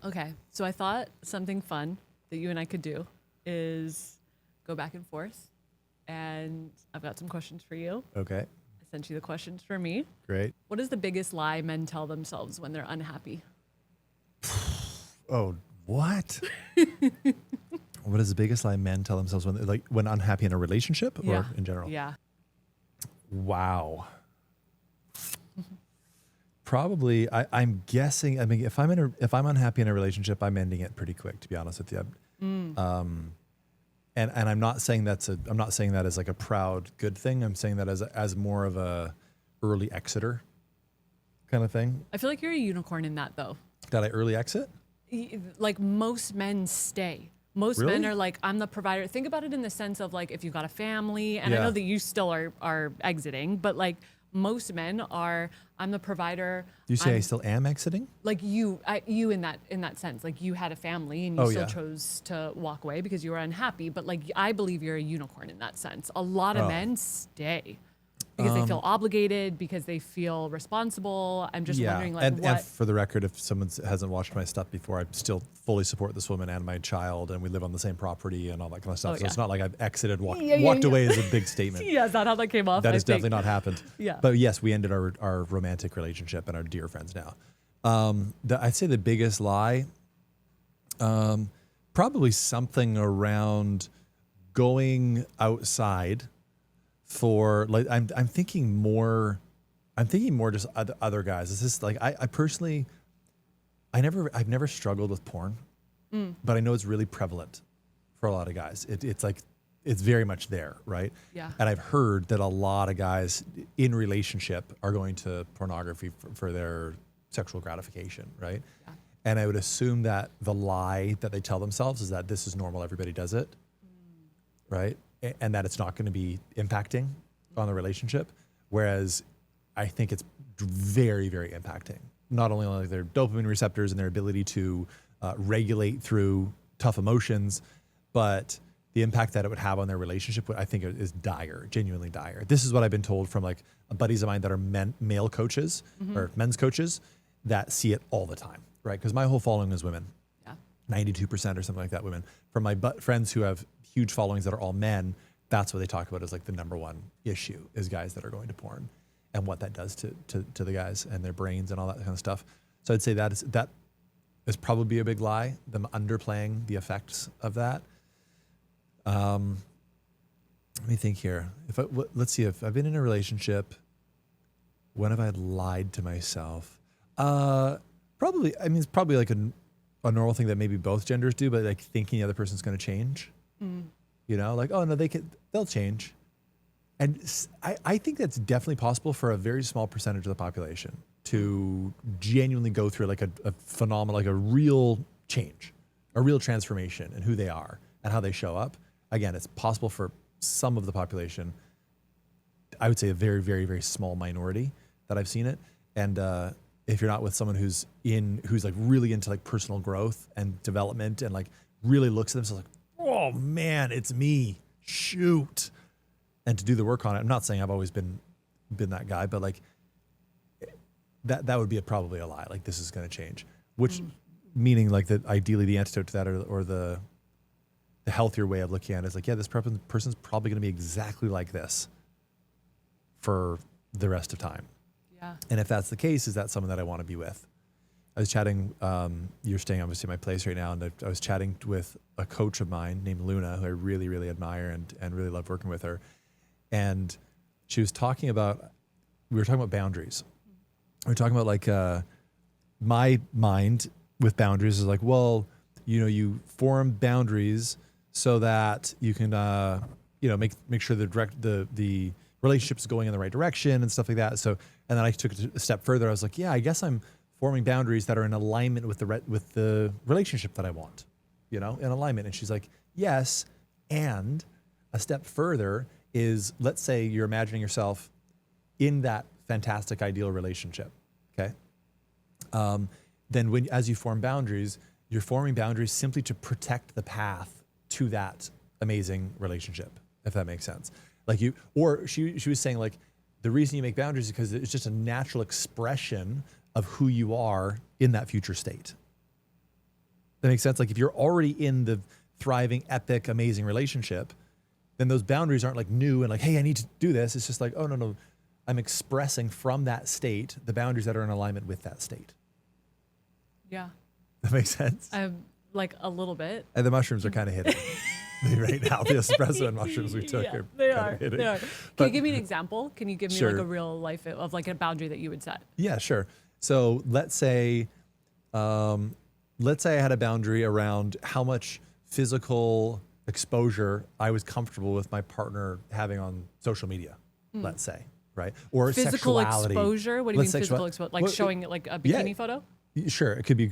Okay, so I thought something fun that you and I could do is go back and forth, and I've got some questions for you. Okay, I sent you the questions for me. great. What is the biggest lie men tell themselves when they're unhappy? Oh, what? What is the biggest lie men tell themselves when unhappy in a relationship or in general? Yeah. Wow. Probably, I'm guessing. I mean, if I'm unhappy in a relationship, I'm ending it pretty quick. To be honest with you, and I'm not saying I'm not saying that as like a proud good thing. I'm saying that as more of a early exiter kind of thing. I feel like you're a unicorn in that, though. That I early exit? Like most men stay. Most Really? men are like, I'm the provider. Think about it in the sense of like if you've got a family, and I Yeah. know that you still are exiting, but like most men are, I'm the provider. You say I I'm- still am exiting? like you in that sense, like you had a family and you Oh, still yeah. chose to walk away because you were unhappy. But like I believe you're a unicorn in that sense. A lot of Oh. men stay because they feel obligated, because they feel responsible. I'm just wondering, like, and what? for the record, if someone hasn't watched my stuff before, I still fully support this woman and my child, and we live on the same property and all that kind of stuff. Oh, So yeah. it's not like I've exited, walked Yeah. away is a big statement. Yeah, is that how that came off? That I has think. definitely not happened. Yeah. But yes, we ended our romantic relationship and are dear friends now. I'd say the biggest lie, probably something around going outside for like I'm thinking more just other guys. It's just like I personally I've never struggled with porn, but I know it's really prevalent for a lot of guys. It's like it's very much there, right? Yeah. And I've heard that a lot of guys in relationship are going to pornography for their sexual gratification, right? Yeah. And I would assume that the lie that they tell themselves is that this is normal, everybody does it, right? And that it's not going to be impacting on the relationship. Whereas I think it's very, very impacting. Not only on like their dopamine receptors and their ability to regulate through tough emotions, but the impact that it would have on their relationship, I think is dire, genuinely dire. This is what I've been told from like buddies of mine that are male coaches or men's coaches that see it all the time, right? Because my whole following is women. Yeah. 92% or something like that women. From my friends who have huge followings that are all men, that's what they talk about as like the number one issue is guys that are going to porn and what that does to the guys and their brains and all that kind of stuff. So I'd say that is probably a big lie, them underplaying the effects of that. Let me think here. Let's see, if I've been in a relationship, when have I lied to myself? Probably, I mean, it's probably like a normal thing that maybe both genders do, but like thinking the other person's going to change, you know, like, oh no, they'll change. And I think that's definitely possible for a very small percentage of the population to genuinely go through like a phenomenal, like a real change, a real transformation in who they are and how they show up. Again, it's possible for some of the population. I would say a very, very, very small minority that I've seen it. And if you're not with someone who's like really into like personal growth and development and like really looks at themselves like, oh man, it's me, shoot. And to do the work on it. I'm not saying I've always been that guy, but like that would be probably a lie. Like this is going to change, which meaning like that ideally the antidote to that or the healthier way of looking at it is like, yeah, this person's probably going to be exactly like this for the rest of time. Yeah. And if that's the case, is that someone that I want to be with? I was chatting, you're staying obviously at my place right now, and I was chatting with a coach of mine named Luna, who I really, really admire and really love working with her. And she was talking about, we were talking about boundaries. We were talking about like, my mind with boundaries is like, well, you know, you form boundaries so that you can, you know, make sure the relationship is going in the right direction and stuff like that. So, and then I took it a step further. I was like, yeah, I guess I'm forming boundaries that are in alignment with the relationship that I want, you know, in alignment. And she's like, yes. And a step further is, let's say you're imagining yourself in that fantastic ideal relationship. Okay. Then as you form boundaries, you're forming boundaries simply to protect the path to that amazing relationship, if that makes sense. Like she was saying like, the reason you make boundaries is because it's just a natural expression of who you are in that future state. That makes sense. Like if you're already in the thriving, epic, amazing relationship, then those boundaries aren't like new and like, hey, I need to do this. It's just like, oh, no. I'm expressing from that state the boundaries that are in alignment with that state. Yeah. That makes sense. Like a little bit. And the mushrooms are kind of hitting right now. The espresso and mushrooms we took are they kind are. of hitting. They are. Can you give me an example? Can you give me Sure. like a real life of like a boundary that you would set? Yeah, sure. So let's say I had a boundary around how much physical exposure I was comfortable with my partner having on social media, let's say, right? Or Physical sexuality. exposure? What do you mean Let's physical exposure? Like well, showing like a bikini yeah. photo? Sure. It could be,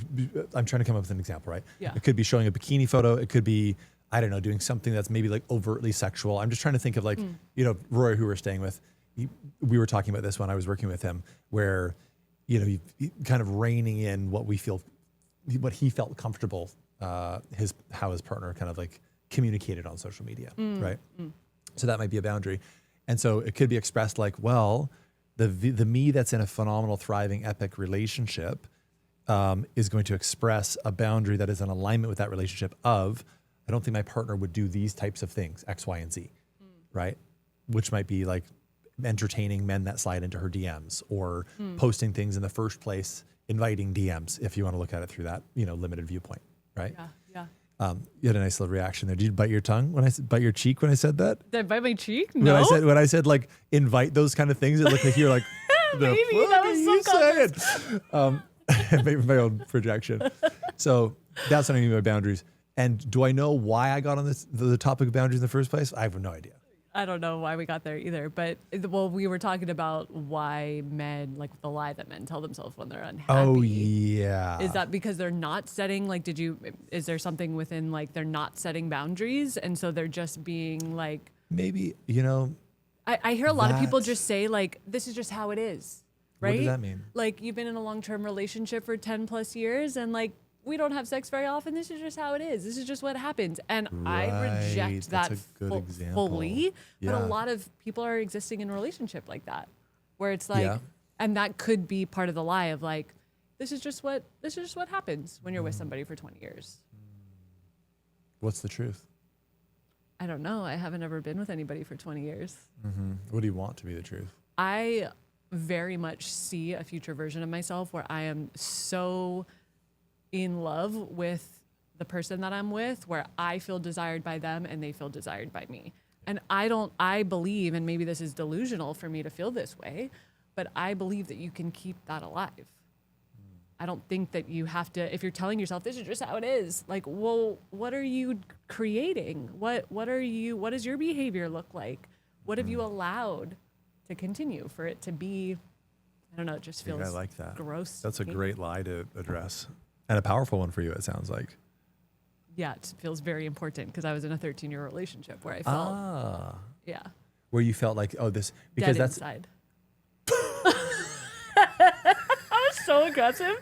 I'm trying to come up with an example, right? Yeah. It could be showing a bikini photo. It could be, I don't know, doing something that's maybe like overtly sexual. I'm just trying to think of like, Roy, who we're staying with, we were talking about this when I was working with him, where, you kind of reining in what he felt comfortable, how his partner kind of like communicated on social media, right? So that might be a boundary. And so it could be expressed like, well, the me that's in a phenomenal, thriving, epic relationship is going to express a boundary that is in alignment with that relationship of, I don't think my partner would do these types of things, X, Y, and Z, right? Which might be like entertaining men that slide into her DMs or posting things in the first place, inviting DMs, if you want to look at it through that, limited viewpoint, right? Yeah. You had a nice little reaction there. Did you bite your tongue bite your cheek when I said that? Did I bite my cheek? No. When I said like invite those kind of things, it looked like you're like, maybe that was subconscious. Maybe my own projection. So that's what I mean by boundaries. And do I know why I got on the topic of boundaries in the first place? I have no idea. I don't know why we got there either, but we were talking about why men, like the lie that men tell themselves when they're unhappy. Oh yeah. Is that because they're not setting, is there something within like they're not setting boundaries and so they're just being like. Maybe, I hear a lot of people just say like, this is just how it is, right? What does that mean? Like you've been in a long-term relationship for 10 plus years and like, we don't have sex very often. This is just how it is. This is just what happens. And I reject that fully. Yeah. But a lot of people are existing in a relationship like that, where it's like, and that could be part of the lie of like, this is just what happens when you're with somebody for 20 years. What's the truth? I don't know. I haven't ever been with anybody for 20 years. Mm-hmm. What do you want to be the truth? I very much see a future version of myself where I am so in love with the person that I'm with, where I feel desired by them and they feel desired by me. And I believe, and maybe this is delusional for me to feel this way, but I believe that you can keep that alive. I don't think that you have to, if you're telling yourself this is just how it is, like, well, what are you creating? What does your behavior look like? What have you allowed to continue for it to be, I don't know, it just feels I like that. Gross. That's a great lie to address. And a powerful one for you, it sounds like. Yeah, it feels very important because I was in a 13-year relationship where I felt, where you felt like, because dead that's inside. I was so aggressive.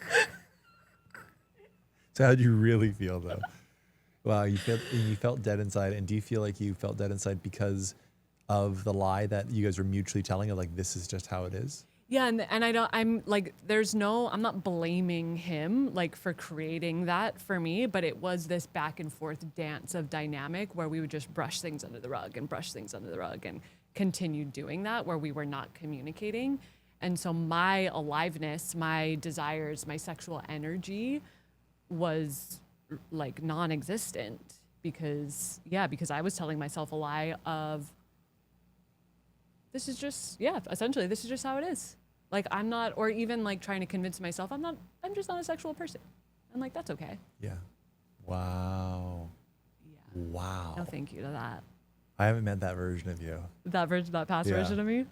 So how did you really feel though? Wow, you felt dead inside, and do you feel like you felt dead inside because of the lie that you guys were mutually telling of like this is just how it is? Yeah, and I'm not blaming him like for creating that for me, but it was this back and forth dance of dynamic where we would just brush things under the rug and continue doing that where we were not communicating. And so my aliveness, my desires, my sexual energy was like non-existent because I was telling myself a lie of this is just, essentially, this is just how it is. Like, I'm not, or even like trying to convince myself I'm just not a sexual person. And like, that's okay. Yeah. Wow. Yeah. Wow. No, thank you to that. I haven't met that version of you. That past version of me?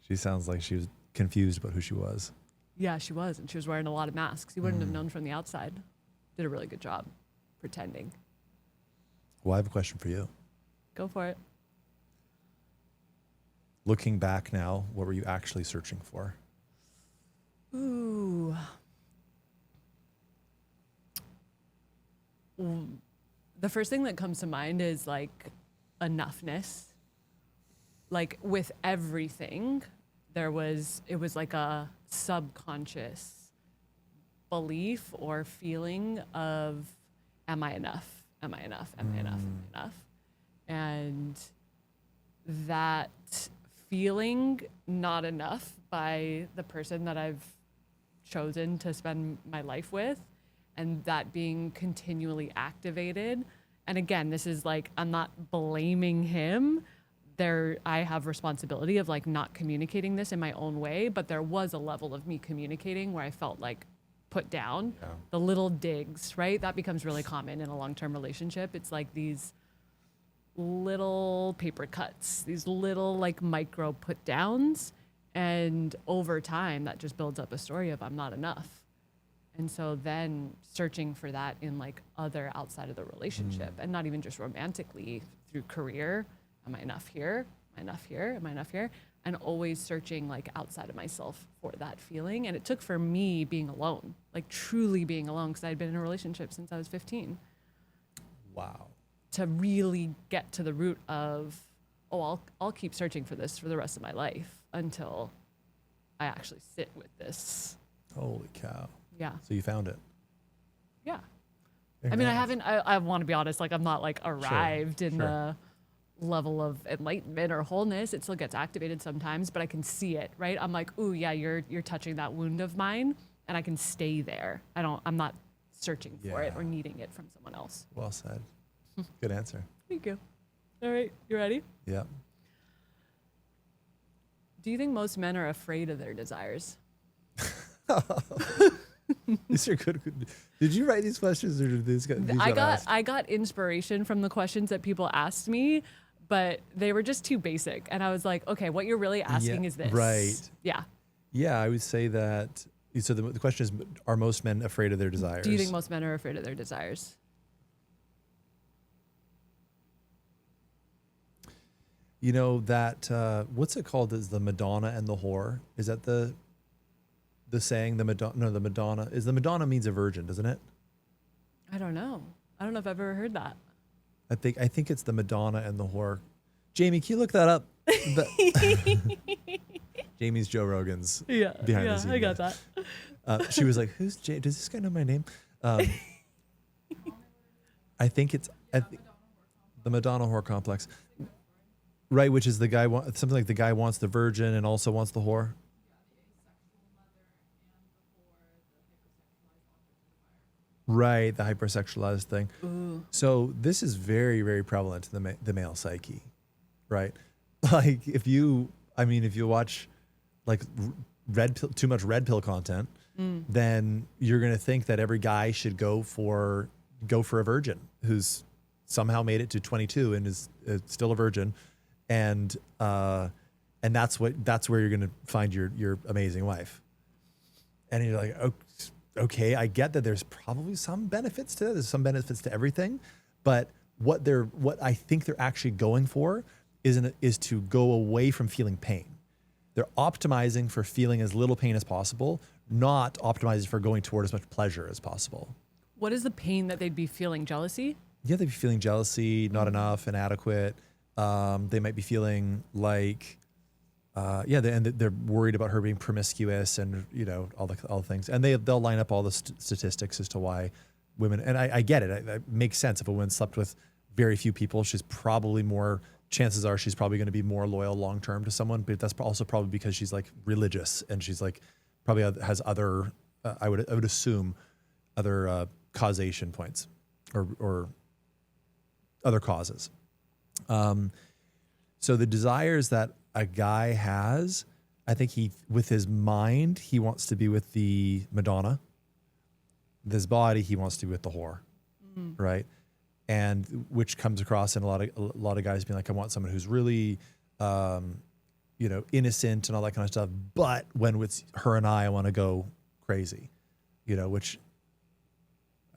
She sounds like she was confused about who she was. Yeah, she was. And she was wearing a lot of masks. You wouldn't have known from the outside. Did a really good job pretending. Well, I have a question for you. Go for it. Looking back now, what were you actually searching for? Ooh. The first thing that comes to mind is like enoughness. Like with everything, it was like a subconscious belief or feeling of, am I enough? Am I enough? Am I enough? Am I enough? And that feeling not enough by the person that I've chosen to spend my life with, and that being continually activated. And again, this is like, I'm not blaming him. I have responsibility of like not communicating this in my own way, but there was a level of me communicating where I felt like put down. Yeah. The little digs, right? That becomes really common in a long-term relationship. It's like these little paper cuts, these little like micro put downs. And over time, that just builds up a story of I'm not enough. And so then searching for that in like other outside of the relationship, and not even just romantically, through career. Am I enough here? Am I enough here? Am I enough here? And always searching like outside of myself for that feeling. And it took for me being alone, like truly being alone, because I'd been in a relationship since I was 15. Wow. To really get to the root of, oh, I'll keep searching for this for the rest of my life until I actually sit with this. Holy cow. Yeah. So you found it. Yeah. Very I mean, nice. I want to be honest, like I'm not like arrived in sure. the level of enlightenment or wholeness. It still gets activated sometimes, but I can see it, right? I'm like, ooh, yeah, you're touching that wound of mine, and I can stay there. I'm not searching for it Yeah. or needing it from someone else. Well said. Good answer. Thank you. All right, you ready? Yeah. Do you think most men are afraid of their desires? These are good. Did you write these questions or did these I got inspiration from the questions that people asked me, but they were just too basic. And I was like, okay, what you're really asking is this. Right. Yeah. Yeah, I would say that. So the question is, are most men afraid of their desires? Do you think most men are afraid of their desires? You know that what's it called? Is the Madonna and the whore? Is that the saying? The Madonna? No, the Madonna is the Madonna means a virgin, doesn't it? I don't know. I don't know if I've ever heard that. I think it's the Madonna and the whore. Jamie, can you look that up? Jamie's Joe Rogan's behind the scenes. I got that. She was like, "Who's Jay? Does this guy know my name?" I think it's the Madonna whore complex, right? Which is the guy something like the guy wants the virgin and also wants the whore. Right, the hypersexualized thing. Ooh. So this is very, very prevalent in the male psyche, right? Like if you watch like too much red pill content, then you're gonna think that every guy should go for a virgin who's somehow made it to 22 and is still a virgin, and that's where you're gonna find your amazing wife. And you're like, okay, I get that there's probably some benefits to it. There's some benefits to everything, but what I think they're actually going for is to go away from feeling pain. They're optimizing for feeling as little pain as possible, not optimizing for going toward as much pleasure as possible. What is the pain that they'd be feeling? Jealousy? Yeah, they'd be feeling jealousy, not enough, inadequate. They might be feeling like, they're worried about her being promiscuous and all the things, and they'll line up all the statistics as to why women. And I get it. It makes sense. If a woman slept with very few people, chances are she's probably going to be more loyal long term to someone. But that's also probably because she's like religious and she's like probably has other. I would assume other causation points or other causes. So the desires that a guy has, I think with his mind, he wants to be with the Madonna. With his body, he wants to be with the whore, right? And which comes across in a lot of guys being like, I want someone who's really, innocent and all that kind of stuff. But when it's her and I want to go crazy, which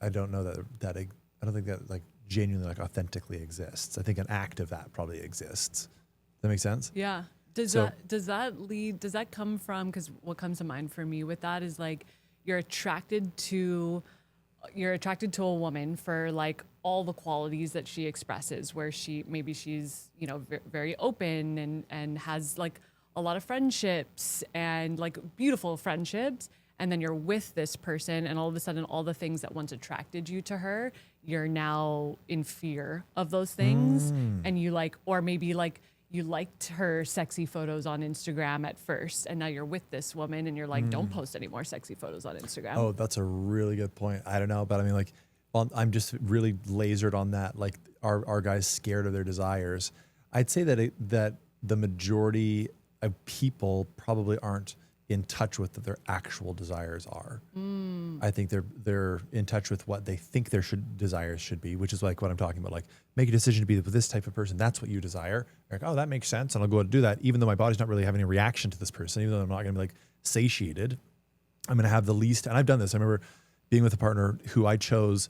I don't know that I don't think that like genuinely like authentically exists. I think an act of that probably exists. Does that make sense? Yeah. Does that come from, because what comes to mind for me with that is like you're attracted to a woman for like all the qualities that she expresses, where she's very open and has like a lot of friendships and like beautiful friendships, and then you're with this person, and all of a sudden all the things that once attracted you to her, you're now in fear of those things. And you like, or maybe like you liked her sexy photos on Instagram at first, and now you're with this woman and you're like, don't post any more sexy photos on Instagram. Oh, that's a really good point. I don't know, but I mean, like, well, I'm just really lasered on that. Like, are guys scared of their desires? I'd say that the majority of people probably aren't in touch with what their actual desires are. I think they're in touch with what they think their desires should be, which is like what I'm talking about. Like, make a decision to be with this type of person. That's what you desire. Like, oh, that makes sense, and I'll go out and do that, even though my body's not really having any reaction to this person, even though I'm not going to be like satiated. I'm going to have the least. And I've done this. I remember being with a partner who I chose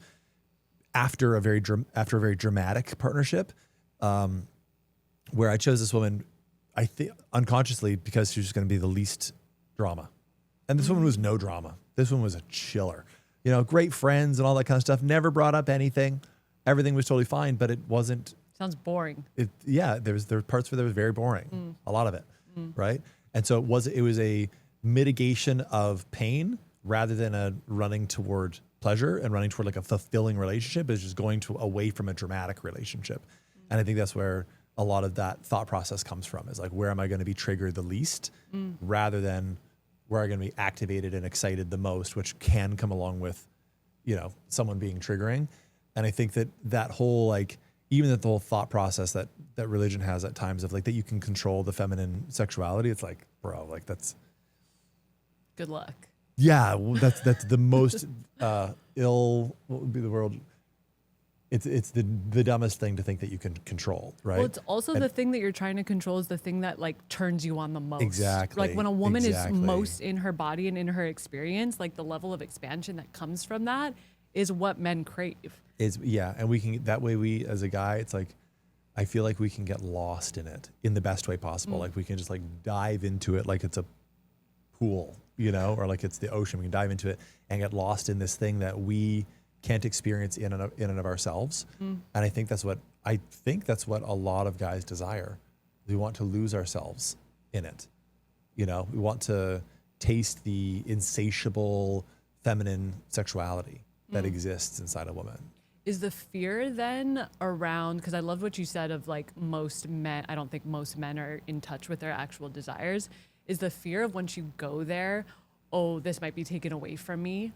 after a very dramatic partnership, where I chose this woman, I think unconsciously, because she was going to be the least drama. And this woman was no drama. This one was a chiller, you know, great friends and all that kind of stuff. Never brought up anything. Everything was totally fine, but it wasn't. Sounds boring. There were parts where there was very boring, a lot of it. Right. And so it was a mitigation of pain rather than a running toward pleasure and running toward like a fulfilling relationship. Is just going away from a dramatic relationship. And I think that's where a lot of that thought process comes from, is like, where am I going to be triggered the least rather than where I'm going to be activated and excited the most, which can come along with, you know, someone being triggering. And I think that whole, like, even that the whole thought process that religion has at times of like, that you can control the feminine sexuality. It's like, bro, like that's good luck. Yeah. That's the most, what would be the word? It's the dumbest thing to think that you can control, right? Well, it's also the thing that you're trying to control is the thing that like turns you on the most. Exactly. Like when a woman is most in her body and in her experience, like the level of expansion that comes from that is what men crave. And we can, that way we, as a guy, it's like, I feel like we can get lost in it in the best way possible. Like we can just like dive into it like it's a pool, you know, or like it's the ocean. We can dive into it and get lost in this thing that we can't experience in and of ourselves. And I think that's what a lot of guys desire. We want to lose ourselves in it. You know, we want to taste the insatiable feminine sexuality that exists inside a woman. Is the fear then around, because I love what you said of like most men, I don't think most men are in touch with their actual desires. Is the fear of once you go there, oh, this might be taken away from me?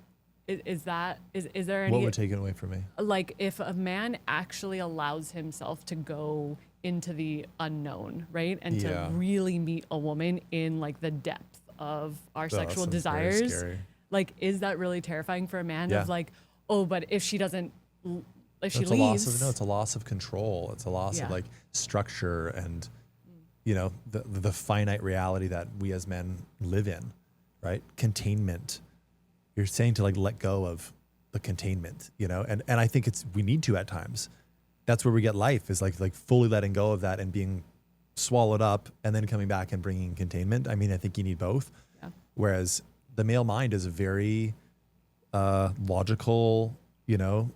Is there any? What would take it away from me? Like if a man actually allows himself to go into the unknown, right? And to really meet a woman in like the depth of our sexual desires. Like, is that really terrifying for a man of like, oh, but if she doesn't, if she leaves. It's a loss of control. It's a loss of like structure and, you know, the finite reality that we as men live in, right? Containment. You're saying to like let go of the containment, you know, and I think we need to at times. That's where we get life, is like fully letting go of that and being swallowed up and then coming back and bringing containment. I mean, I think you need both. Yeah. Whereas the male mind is a very logical, you know,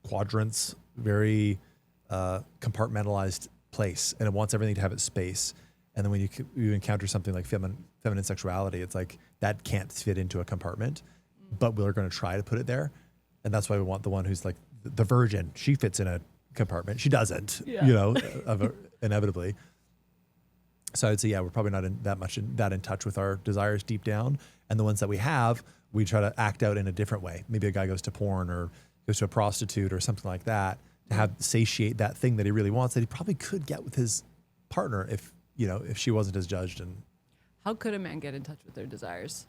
quadrants, very compartmentalized place, and it wants everything to have its space. And then when you encounter something like feminine sexuality, it's like that can't fit into a compartment, but we're going to try to put it there. And that's why we want the one who's like the virgin. She fits in a compartment. She doesn't, you know, inevitably. So I'd say, we're probably not in touch with our desires deep down. And the ones that we have, we try to act out in a different way. Maybe a guy goes to porn or goes to a prostitute or something like that to satiate that thing that he really wants that he probably could get with his partner if she wasn't as judged. And how could a man get in touch with their desires?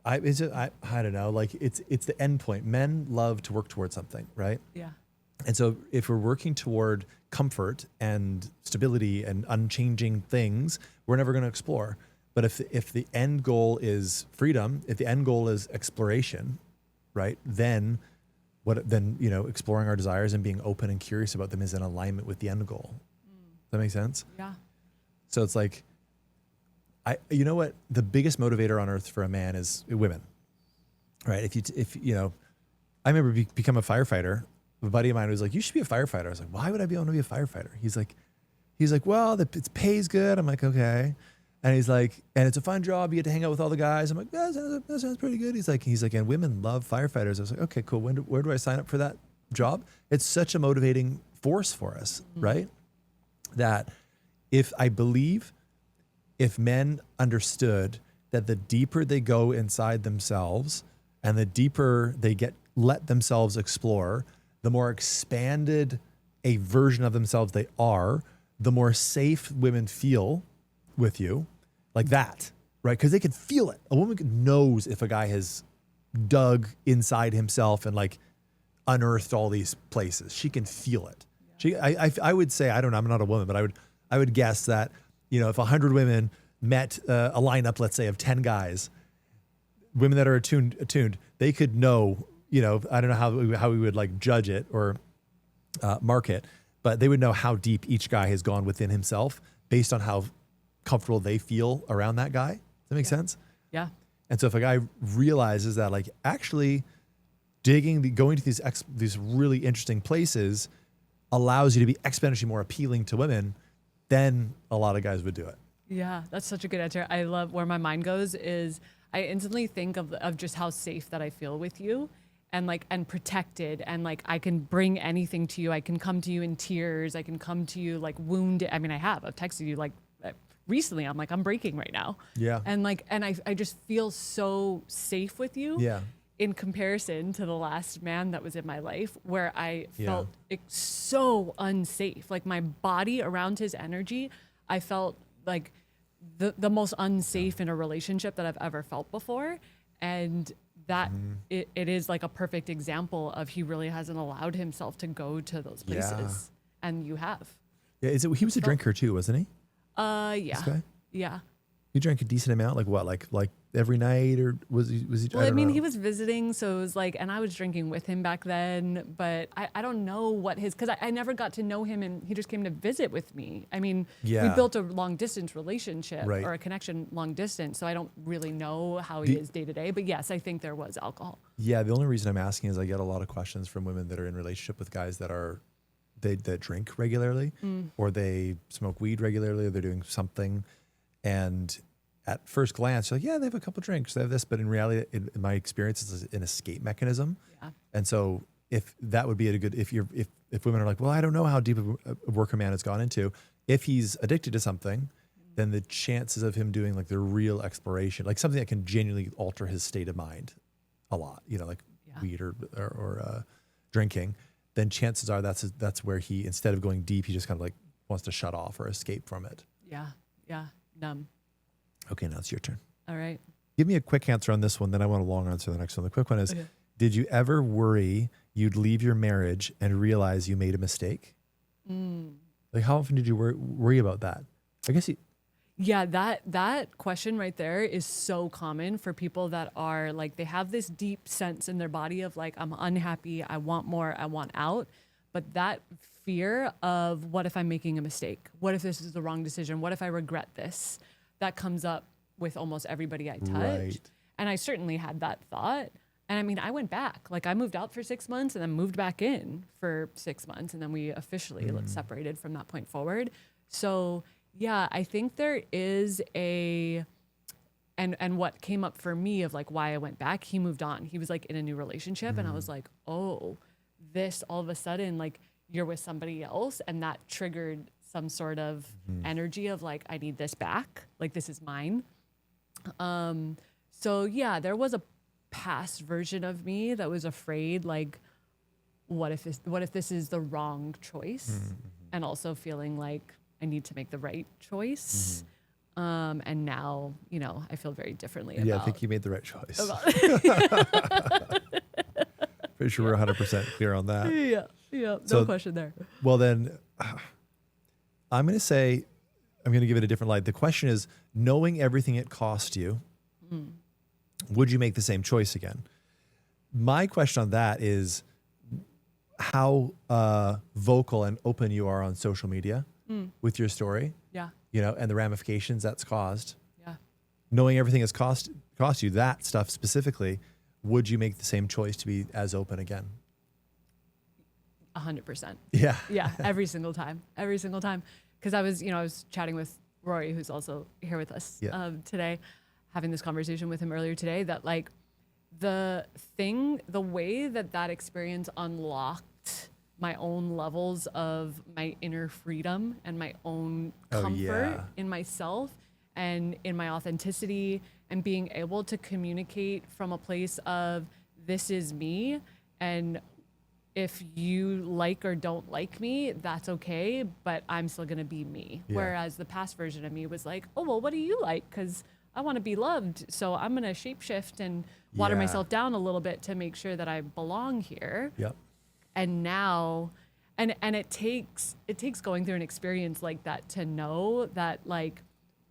I don't know. Like it's the end point. Men love to work towards something, right? Yeah. And so if we're working toward comfort and stability and unchanging things, we're never going to explore. But if the end goal is freedom, if the end goal is exploration, right? Then exploring our desires and being open and curious about them is in alignment with the end goal. Does that make sense? Yeah. So it's like, you know what? The biggest motivator on earth for a man is women, right? If I remember become a firefighter. A buddy of mine was like, "You should be a firefighter." I was like, "Why would I want to be a firefighter?" He's like, "Well, it pays good." I'm like, "Okay." And he's like, and it's a fun job. You get to hang out with all the guys. I'm like, that sounds pretty good. He's like, and women love firefighters. I was like, okay, cool. Where do I sign up for that job? It's such a motivating force for us, right? That if men understood that the deeper they go inside themselves and the deeper they let themselves explore, the more expanded a version of themselves they are, the more safe women feel with you, like that, right? Because they can feel it. A woman knows if a guy has dug inside himself and like unearthed all these places. She can feel it. I would say, I don't know, I'm not a woman, but I would guess that, if 100 women met a lineup, let's say of 10 guys, women that are attuned, they could know, I don't know how we would like judge it or mark it, but they would know how deep each guy has gone within himself based on how comfortable they feel around that guy. Does that make sense? Yeah. And so if a guy realizes that like actually going to these really interesting places allows you to be exponentially more appealing to women, then a lot of guys would do it. Yeah, that's such a good answer. I love where my mind goes is I instantly think of just how safe that I feel with you and protected, and like I can bring anything to you. I can come to you in tears. I can come to you like wounded. I mean, I've texted you like recently. I'm like, I'm breaking right now. Yeah. And I just feel so safe with you. Yeah. In comparison to the last man that was in my life, where I felt so unsafe. Like my body around his energy, I felt like the most unsafe in a relationship that I've ever felt before. And that it is like a perfect example of he really hasn't allowed himself to go to those places. And you have. Yeah, he was a drinker too, wasn't he? Yeah. This guy? Yeah. He drank a decent amount, like what, like every night, or was he? Well, I mean, he was visiting, so it was like, and I was drinking with him back then, but I don't know what because I never got to know him, and he just came to visit with me. I mean, we built a long distance relationship or a connection long distance, so I don't really know how he is day to day. But yes, I think there was alcohol. Yeah, the only reason I'm asking is I get a lot of questions from women that are in relationship with guys that drink regularly, or they smoke weed regularly, or they're doing something. And at first glance, you're like, yeah, they have a couple drinks, they have this, but in reality, in my experience, it's an escape mechanism. Yeah. And so if that would be if women are like, well, I don't know how deep a work a man has gone into, if he's addicted to something, then the chances of him doing like the real exploration, like something that can genuinely alter his state of mind a lot, like weed or drinking, then chances are that's where he, instead of going deep, he just kind of like wants to shut off or escape from it. Yeah. Yeah. Numb. Okay, now it's your turn. All right. Give me a quick answer on this one, then I want a long answer on the next one. The quick one is, did you ever worry you'd leave your marriage and realize you made a mistake? Like, how often did you worry about that? I guess Yeah, that question right there is so common for people that are like, they have this deep sense in their body of like, I'm unhappy, I want more, I want out. But that fear of what if I'm making a mistake? What if this is the wrong decision? What if I regret this? That comes up with almost everybody I touch. Right. And I certainly had that thought. And I mean, I went back. Like I moved out for 6 months and then moved back in for 6 months. And then we officially separated from that point forward. So yeah, I think there is and what came up for me of like why I went back, he moved on. He was like in a new relationship and I was like, oh, this all of a sudden, like you're with somebody else, and that triggered some sort of energy of like, I need this back. Like this is mine. So yeah, there was a past version of me that was afraid, like, what if this is the wrong choice? And also feeling like I need to make the right choice. And now, I feel very differently about. Yeah, I think you made the right choice. Pretty sure we're 100% clear on that. Yeah, no question there. Well, then I'm going to give it a different light. The question is, knowing everything it cost you, would you make the same choice again? My question on that is how vocal and open you are on social media with your story. Yeah. And the ramifications that's caused. Yeah. Knowing everything has cost you, that stuff specifically, would you make the same choice to be as open again? 100%. Yeah. Yeah. Every single time. Because I was chatting with Rory, who's also here with us Yeah. today, having this conversation with him earlier today, that like the way that experience unlocked my own levels of my inner freedom and my own Oh, comfort yeah. in myself and in my authenticity and being able to communicate from a place of this is me, and if you like or don't like me, that's okay, but I'm still gonna be me. Yeah. Whereas the past version of me was like, oh, well, what do you like? Because I want to be loved. So I'm gonna shapeshift and water Yeah. myself down a little bit to make sure that I belong here. Yep. And now, and it takes going through an experience like that to know that, like,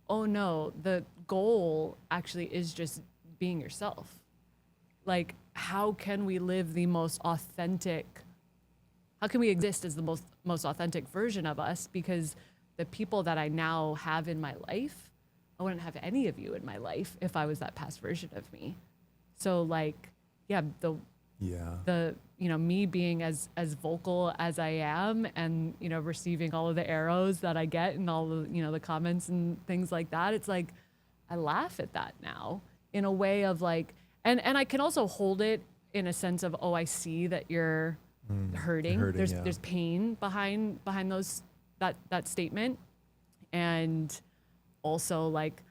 oh no, the goal actually is just being yourself. Like, how can we live the most authentic, how can we exist as the most authentic version of us? Because the people that I now have in my life, I wouldn't have any of you in my life if I was that past version of me. So like, yeah, the me being as vocal as I am, and receiving all of the arrows that I get and all the the comments and things like that, it's like I laugh at that now in a way of like, and I can also hold it in a sense of, oh, I see that you're hurting. There's pain behind those that statement, and also like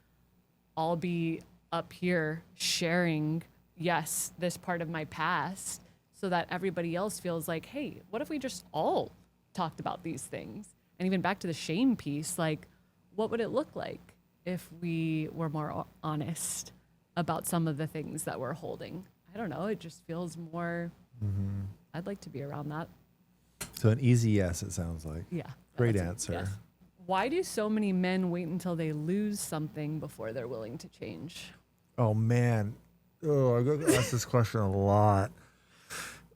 I'll be up here sharing, yes, this part of my past, so that everybody else feels like, hey, what if we just all talked about these things? And even back to the shame piece, like, what would it look like if we were more honest about some of the things that we're holding? I don't know. It just feels more, I'd like to be around that. So an easy yes, it sounds like. Yeah. Great that's a answer. yes. Why do so many men wait until they lose something before they're willing to change? Oh, man. Oh, I get asked this question a lot.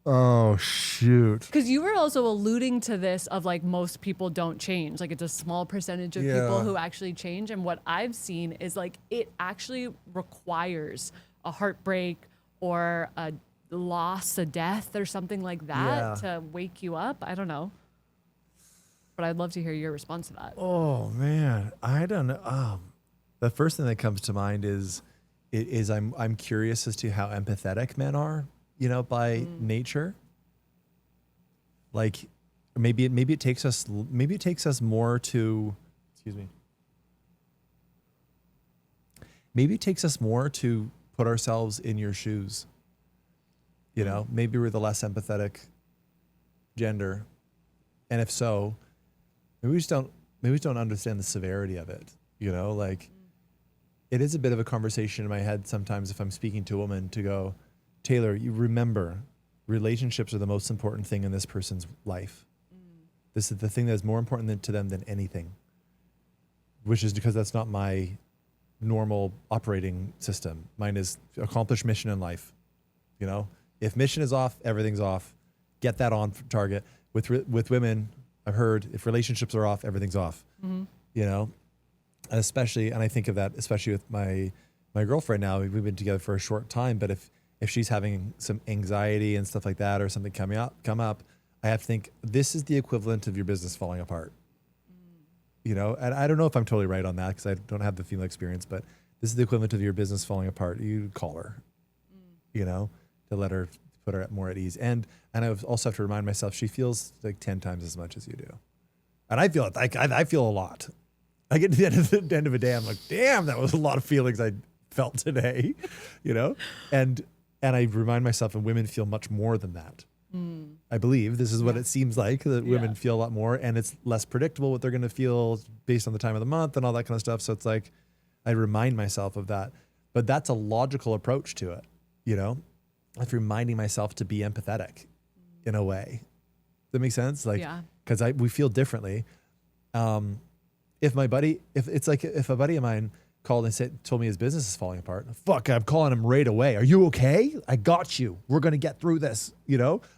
Oh, shoot. Because you were also alluding to this of like most people don't change. Like it's a small percentage of people who actually change. And what I've seen is like it actually requires a heartbreak or a loss, a death or something like that to wake you up. I don't know. But I'd love to hear your response to that. Oh, man. I don't know. The first thing that comes to mind is I'm curious as to how empathetic men are, by nature. Like maybe it takes us more to, excuse me. Maybe it takes us more to put ourselves in your shoes. Maybe we're the less empathetic gender. And if so, maybe we just don't understand the severity of it. Like it is a bit of a conversation in my head sometimes if I'm speaking to a woman to go, Taylor, you remember, relationships are the most important thing in this person's life. This is the thing that's more important to them than anything, which is because that's not my normal operating system. Mine is accomplish mission in life. If mission is off, everything's off. Get that on target. With women, I've heard if relationships are off, everything's off. And I think of that especially with my girlfriend now. We've been together for a short time, but if she's having some anxiety and stuff like that, or something come up, I have to think this is the equivalent of your business falling apart. And I don't know if I'm totally right on that because I don't have the female experience, but this is the equivalent of your business falling apart. You call her, to let her put her more at ease. And I also have to remind myself she feels like 10 times as much as you do. And I feel it. I feel a lot. I get to the end of a day, I'm like, damn, that was a lot of feelings I felt today, and I remind myself, and women feel much more than that. I believe this is what it seems like, that women feel a lot more, and it's less predictable what they're going to feel based on the time of the month and all that kind of stuff. So it's like, I remind myself of that, but that's a logical approach to it. Like reminding myself to be empathetic in a way. Does that make sense? Like, cause we feel differently. If a buddy of mine called and told me his business is falling apart, fuck, I'm calling him right away. Are you okay? I got you. We're going to get through this.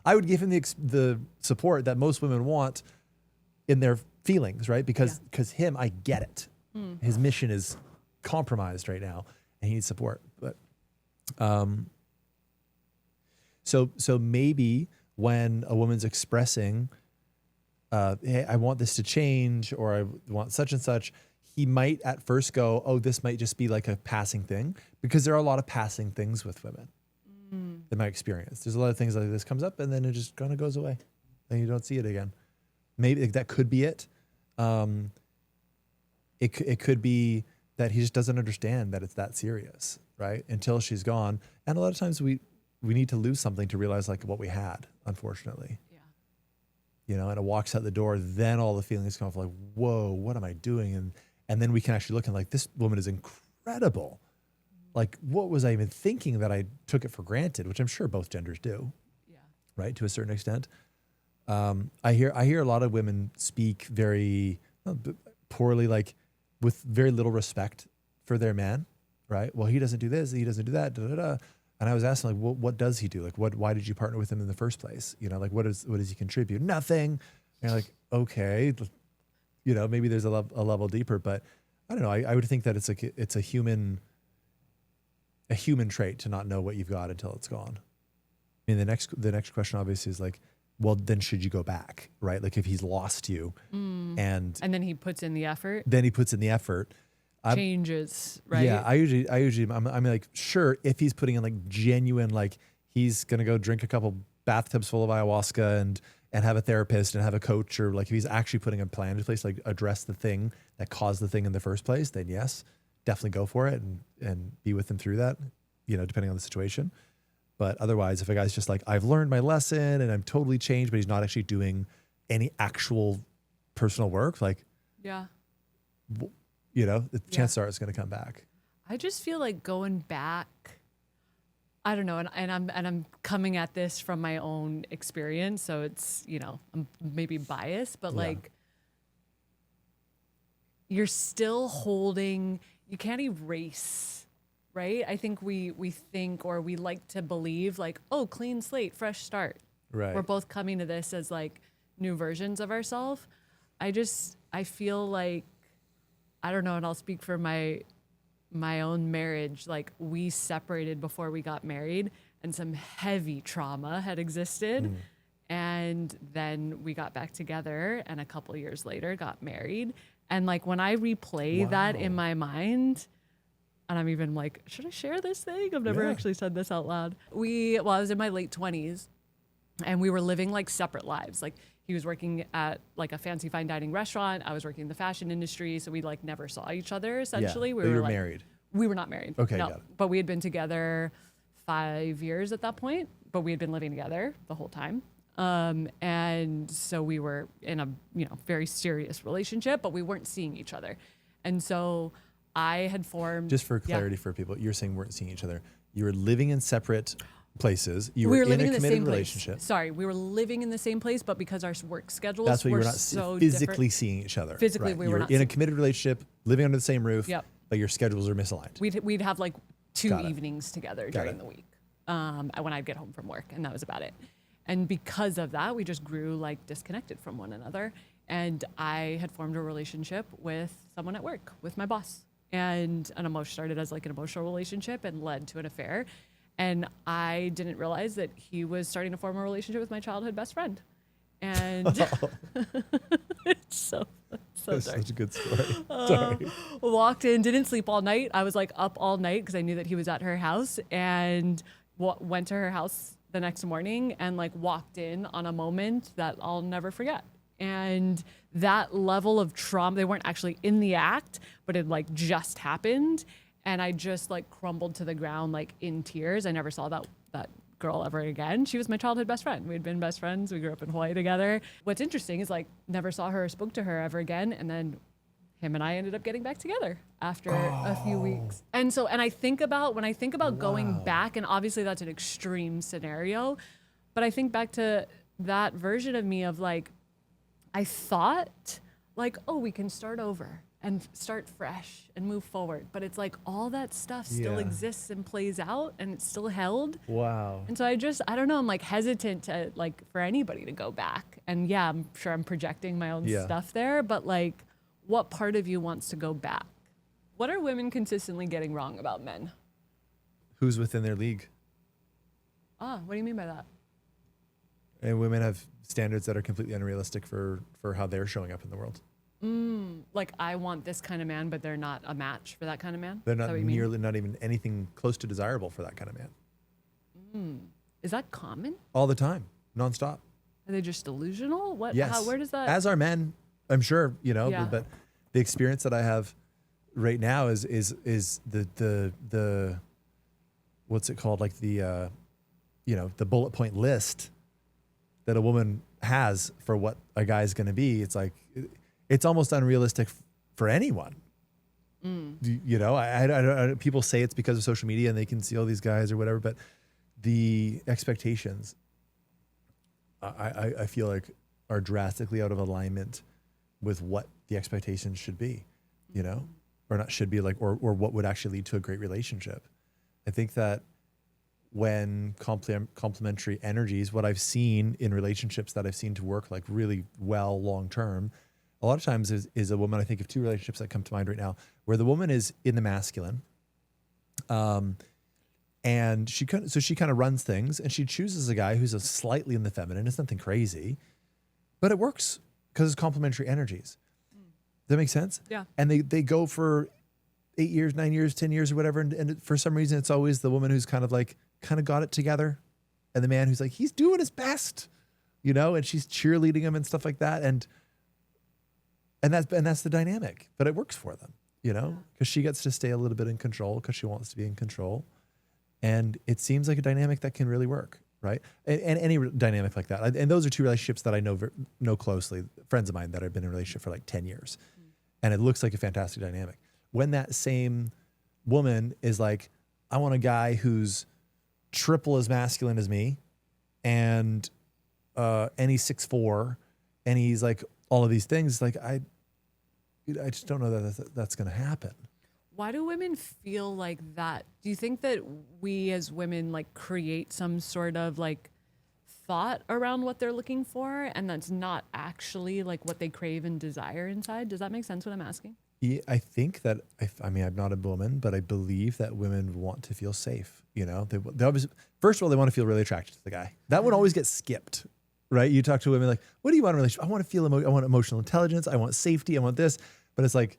I would give him the support that most women want in their feelings, right? Because I get it. His mission is compromised right now and he needs support. But, so maybe when a woman's expressing, hey, I want this to change, or I want such and such, he might at first go, oh, this might just be like a passing thing, because there are a lot of passing things with women in my experience. There's a lot of things like this comes up and then it just kind of goes away and you don't see it again. Maybe that could be it. It could be that he just doesn't understand that it's that serious, right? Until she's gone. And a lot of times we need to lose something to realize like what we had, unfortunately. Yeah. You know, and it walks out the door, then all the feelings come off like, whoa, what am I doing? And then we can actually look and like, this woman is incredible. Like, what was I even thinking that I took it for granted, which I'm sure both genders do, Yeah. right? To a certain extent. I hear a lot of women speak very poorly, like with very little respect for their man, right? Well, he doesn't do this, he doesn't do that, da, da, da. And I was asking, like, what does he do? Like, why did you partner with him in the first place? You know, like, what does he contribute? Nothing. And you're like, okay, you know, maybe there's a level deeper, but I don't know. I would think that it's a human trait to not know what you've got until it's gone. I mean, the next question obviously is like, well, then should you go back, right? Like if he's lost you and then he puts in the effort. Changes, right? Yeah, I usually, I'm like, sure, if he's putting in like genuine, like he's gonna go drink a couple bathtubs full of ayahuasca and have a therapist and have a coach, or like if he's actually putting a plan into place, like address the thing that caused the thing in the first place, then yes, definitely go for it and be with him through that, you know, depending on the situation. But otherwise, if a guy's just like, I've learned my lesson and I'm totally changed, but he's not actually doing any actual personal work, like, yeah, you know, the chances are it's going to come back. I just feel like going back, I don't know, and I'm coming at this from my own experience, so it's, you know, I'm maybe biased, but like you're still holding, you can't erase, right? I think we think, or we like to believe like, oh, clean slate, fresh start. Right. We're both coming to this as like new versions of ourselves. I feel like, I don't know, and I'll speak for my own marriage, like we separated before we got married and some heavy trauma had existed. And then we got back together and a couple years later got married. And like when I replay that in my mind, and I'm even like, should I share this thing? I've never actually said this out loud. I was in my late 20s and we were living like separate lives. Like he was working at like a fancy fine dining restaurant. I was working in the fashion industry. So we like never saw each other essentially. Yeah. We But were you were like, married. We were not married. Okay, no. got it. But we had been together 5 years at that point, but we had been living together the whole time. And so we were in a, you know, very serious relationship, but we weren't seeing each other. And so I had formed. Just for clarity for people, you're saying we weren't seeing each other. You were living in separate places. You were living in a the committed same relationship. place. Sorry, we were living in the same place, but because our work schedules That's why you were were not so physically different, seeing each other. Physically, right. we you were were not in a seeing- committed relationship, living under the same roof, Yep. but your schedules are misaligned. we'd have like 2 Got it. evenings together Got during it. the week when I'd get home from work, and that was about it. And because of that, we just grew like disconnected from one another. And I had formed a relationship with someone at work, with my boss. And an emotion started as like an emotional relationship and led to an affair. And I didn't realize that he was starting to form a relationship with my childhood best friend. And it's so That's dark. such a good story. Sorry. Walked in, didn't sleep all night. I was like up all night because I knew that he was at her house, and went to her house the next morning and like walked in on a moment that I'll never forget. And that level of trauma, they weren't actually in the act, but it like just happened. And I just like crumbled to the ground, like in tears. I never saw that girl ever again. She was my childhood best friend. We'd been best friends. We grew up in Hawaii together. What's interesting is like never saw her or spoke to her ever again. And then him and I ended up getting back together after a few weeks. And so, and I think about, when I think about going back, and obviously that's an extreme scenario, but I think back to that version of me of like, I thought like, oh, we can start over and start fresh and move forward. But it's like all that stuff still exists and plays out and it's still held. Wow. And so I don't know, I'm like hesitant to like for anybody to go back. And yeah, I'm sure I'm projecting my own stuff there, but like what part of you wants to go back? What are women consistently getting wrong about men? Who's within their league? What do you mean by that? And women have standards that are completely unrealistic for how they're showing up in the world. Like I want this kind of man, but they're not a match for that kind of man. They're Is that not what you mean? nearly, not even anything close to desirable for that kind of man. Is that common? All the time, nonstop. Are they just delusional? What? Yes. How? Where does that? As are men, I'm sure, Yeah. but the experience that I have right now is the what's it called? Like the the bullet point list that a woman has for what a guy's going to be. It's like, it's almost unrealistic for anyone. I people say it's because of social media and they can see all these guys or whatever, but the expectations, I feel like, are drastically out of alignment with what the expectations should be, or not should be, like, or what would actually lead to a great relationship. I think that when complementary energies, what I've seen in relationships that I've seen to work like really well long term, a lot of times is a woman. I think of two relationships that come to mind right now where the woman is in the masculine, and she kind of runs things, and she chooses a guy who's slightly in the feminine. It's nothing crazy, but it works because it's complementary energies. Does that make sense? Yeah. And they go for 8 years, 9 years, 10 years or whatever. And for some reason, it's always the woman who's kind of got it together. And the man who's like, he's doing his best, and she's cheerleading him and stuff like that. And that's the dynamic, but it works for them, because she gets to stay a little bit in control because she wants to be in control. And it seems like a dynamic that can really work. Right. And any dynamic like that. And those are two relationships that I know closely, friends of mine that have been in a relationship for like 10 years. And it looks like a fantastic dynamic. When that same woman is like, I want a guy who's triple as masculine as me, and he's 6'4", and he's like all of these things, like I just don't know that that's going to happen. Why do women feel like that? Do you think that we as women like create some sort of like thought around what they're looking for, and that's not actually like what they crave and desire inside? Does that make sense what I'm asking? Yeah, I think that, I'm not a woman, but I believe that women want to feel safe. They obviously, first of all, they want to feel really attracted to the guy. That one always gets skipped, right? You talk to women like, what do you want in a relationship? I want to feel, I want emotional intelligence. I want safety. I want this. But it's like,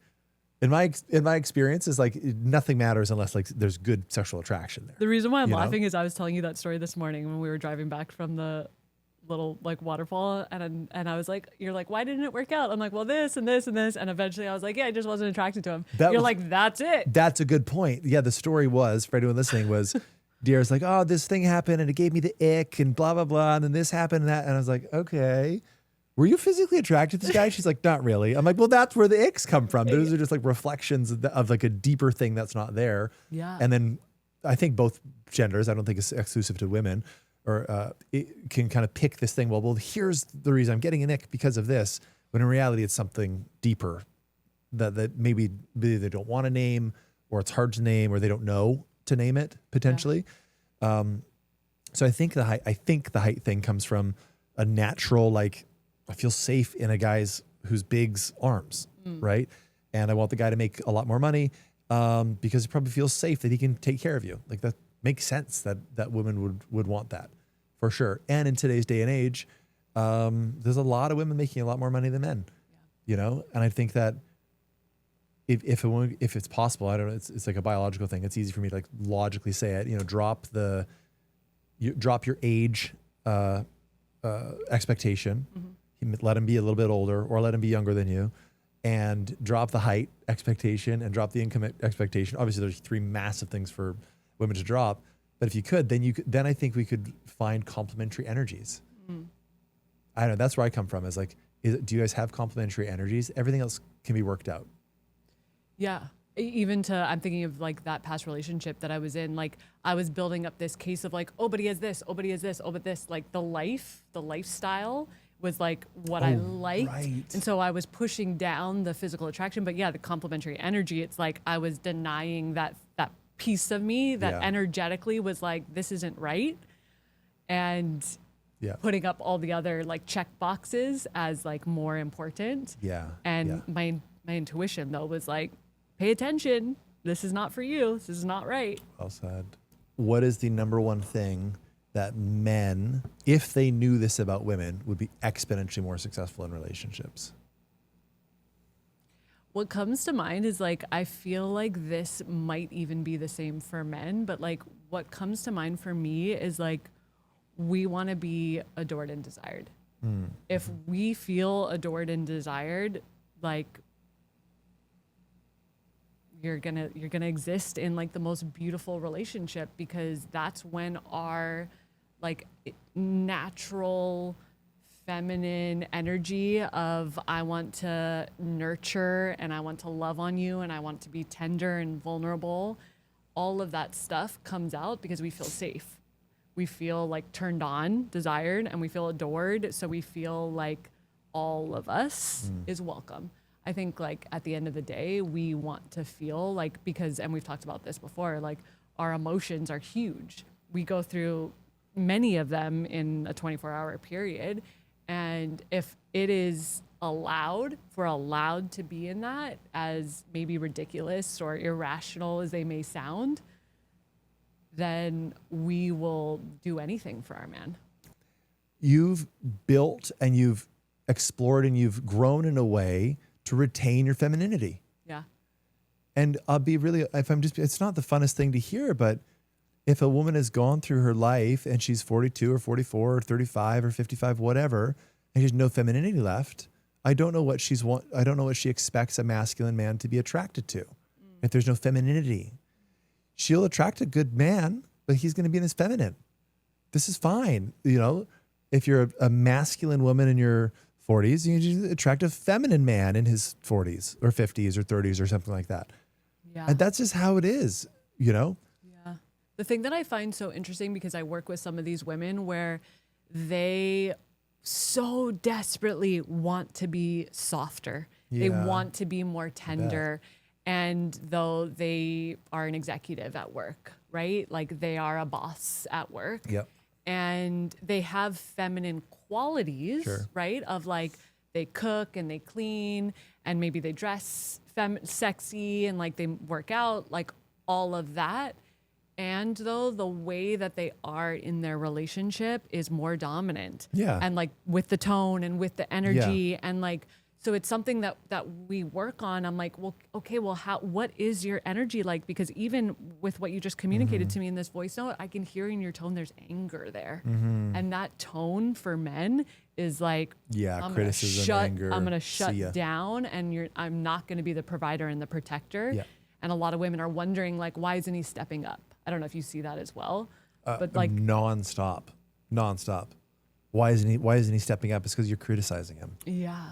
in my experience, is like nothing matters unless like there's good sexual attraction there. The reason why I'm laughing is I was telling you that story this morning when we were driving back from the little like waterfall, and I was like, you're like, why didn't it work out? I'm like, well, this and this and this, and eventually I was like, yeah, I just wasn't attracted to him. Like, that's it. That's a good point. Yeah, the story was, for anyone listening, was Dear's like, oh, this thing happened and it gave me the ick and blah blah blah, and then this happened and that, and I was like, okay. Were you physically attracted to this guy? She's like, not really. I'm like, well, that's where the icks come from. Those are just like reflections of like a deeper thing that's not there. Yeah. And then I think both genders, I don't think it's exclusive to women, or it can kind of pick this thing. Well, here's the reason I'm getting an ick because of this. When in reality, it's something deeper that maybe they don't want to name, or it's hard to name, or they don't know to name it potentially. Yeah. So I think the height thing comes from a natural, like, I feel safe in a guy's who's big's arms, right? And I want the guy to make a lot more money because he probably feels safe that he can take care of you. Like, that makes sense that women would want that for sure. And in today's day and age, there's a lot of women making a lot more money than men, And I think that if it's possible, I don't know, it's like a biological thing. It's easy for me to like logically say it, drop your age expectation. Mm-hmm. Let him be a little bit older, or let him be younger than you, and drop the height expectation and drop the income expectation. Obviously, there's three massive things for women to drop, but if you could, then I think we could find complementary energies. I don't know. That's where I come from. Is like, do you guys have complementary energies? Everything else can be worked out. Yeah. Even I'm thinking of like that past relationship that I was in, like I was building up this case of like, oh, but he has this, oh, but he has this, oh, but this, like the lifestyle was like what I liked. Right. And so I was pushing down the physical attraction, but yeah, the complementary energy, it's like I was denying that piece of me that energetically was like, this isn't right. And putting up all the other like check boxes as like more important. Yeah. And my intuition though was like, pay attention. This is not for you. This is not right. Well said. What is the number one thing that men, if they knew this about women, would be exponentially more successful in relationships? What comes to mind is like, I feel like this might even be the same for men, but like what comes to mind for me is like, we want to be adored and desired. If we feel adored and desired, like you're gonna exist in like the most beautiful relationship, because that's when our like natural feminine energy of I want to nurture and I want to love on you and I want to be tender and vulnerable, all of that stuff comes out because we feel safe. We feel like turned on, desired, and we feel adored. So we feel like all of us is welcome. I think like at the end of the day, we want to feel like, because, and we've talked about this before, like our emotions are huge. We go through many of them in a 24-hour period. And if it is allowed, if we're allowed to be in that, as maybe ridiculous or irrational as they may sound, then we will do anything for our man. You've built and you've explored and you've grown in a way to retain your femininity. Yeah. And I'll be really, it's not the funnest thing to hear, but if a woman has gone through her life and she's 42 or 44 or 35 or 55, whatever, and she has no femininity left, I don't know what she expects a masculine man to be attracted to. If there's no femininity, she'll attract a good man, but he's going to be in his feminine. This is fine. You know, if you're a masculine woman in your 40s, you can attract a feminine man in his 40s or 50s or 30s or something like that. Yeah. And that's just how it is, you know? Yeah. The thing that I find so interesting, because I work with some of these women where they so desperately want to be softer. They Yeah. want to be more tender. And though they are an executive at work, right? Like they are a boss at work. Yep. And they have feminine qualities, Sure. right? Of like they cook and they clean and maybe they dress sexy and like they work out, like all of that. And though the way that they are in their relationship is more dominant. Yeah. And like with the tone and with the energy and like, so it's something that we work on. I'm like, well, okay, well, what is your energy like? Because even with what you just communicated to me in this voice note, I can hear in your tone, there's anger there. And that tone for men is like, criticism, anger. I'm going to shut down and I'm not going to be the provider and the protector. Yeah. And a lot of women are wondering like, why isn't he stepping up? I don't know if you see that as well, but like nonstop. Why isn't he stepping up? It's because you're criticizing him. Yeah.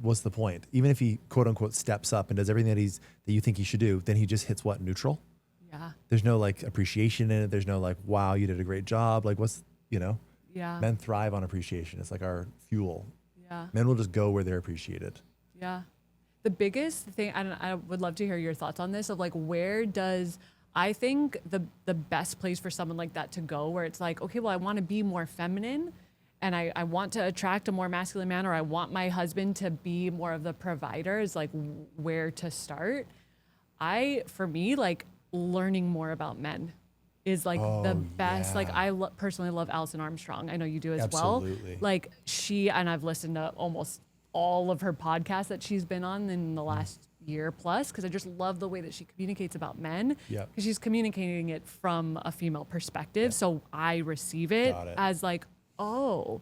What's the point? Even if he quote unquote steps up and does everything that you think he should do, then he just hits what? Neutral? Yeah. There's no like appreciation in it. There's no like, wow, you did a great job. Like Yeah. Men thrive on appreciation. It's like our fuel. Yeah. Men will just go where they're appreciated. Yeah. The biggest thing, I would love to hear your thoughts on this, of like, I think the best place for someone like that to go, where it's like, okay, well, I want to be more feminine and I want to attract a more masculine man, or I want my husband to be more of the provider, is like where to start. For me, like learning more about men is like the best. Yeah. Like I personally love Alison Armstrong. I know you do as Absolutely. well. Like and I've listened to almost all of her podcasts that she's been on in the last year plus, because I just love the way that she communicates about men. Yep. Because she's communicating it from a female perspective. So I receive it as like, oh,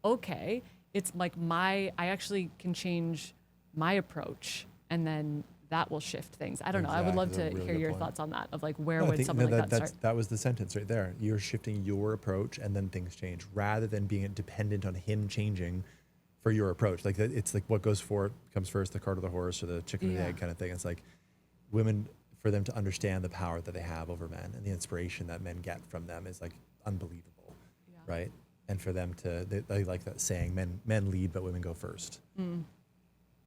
okay. It's like I actually can change my approach, and then that will shift things. I don't know. I would love to hear your thoughts on that, of like where would something like that start? That was the sentence right there. You're shifting your approach and then things change, rather than being dependent on him changing for your approach. Like it's like what comes first, the cart or the horse, or the chicken or the egg kind of thing. It's like women, for them to understand the power that they have over men and the inspiration that men get from them is like unbelievable, right? And for them they like that saying, men lead, but women go first.